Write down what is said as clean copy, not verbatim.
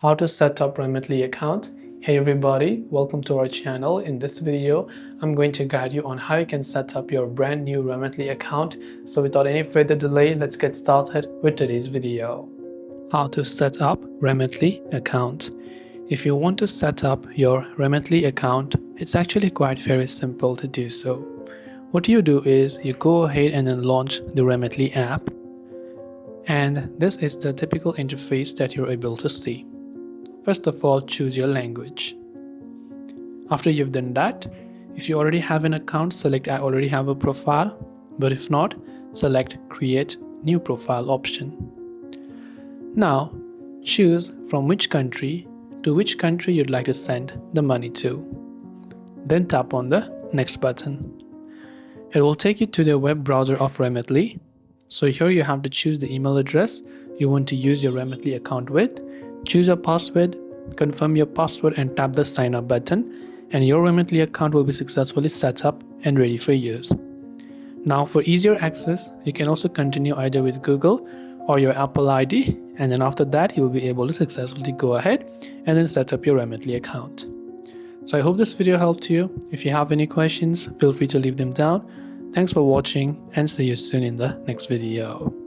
How to set up Remitly account. Hey everybody, welcome to our channel. In this video, I'm going to guide you on how you can set up your brand new Remitly account. So without any further delay, let's get started with today's video. How to set up Remitly account. If you want to set up your Remitly account, it's actually quite very simple to do so. What you do is you go ahead and then launch the Remitly app. And this is the typical interface that you're able to see. First of all, choose your language. After you've done that, if you already have an account, select I already have a profile, but if not, select Create New Profile option. Now, choose from which country to which country you'd like to send the money to. Then tap on the Next button. It will take you to the web browser of Remitly. So here you have to choose the email address you want to use your Remitly account with. Choose a password, confirm your password and tap the sign up button, and your Remitly account will be successfully set up and ready for use. Now for easier access, you can also continue either with Google or your Apple ID, and then after that you'll be able to successfully go ahead and then set up your Remitly account. So I hope this video helped you. If you have any questions, feel free to leave them down. Thanks for watching and see you soon in the next video.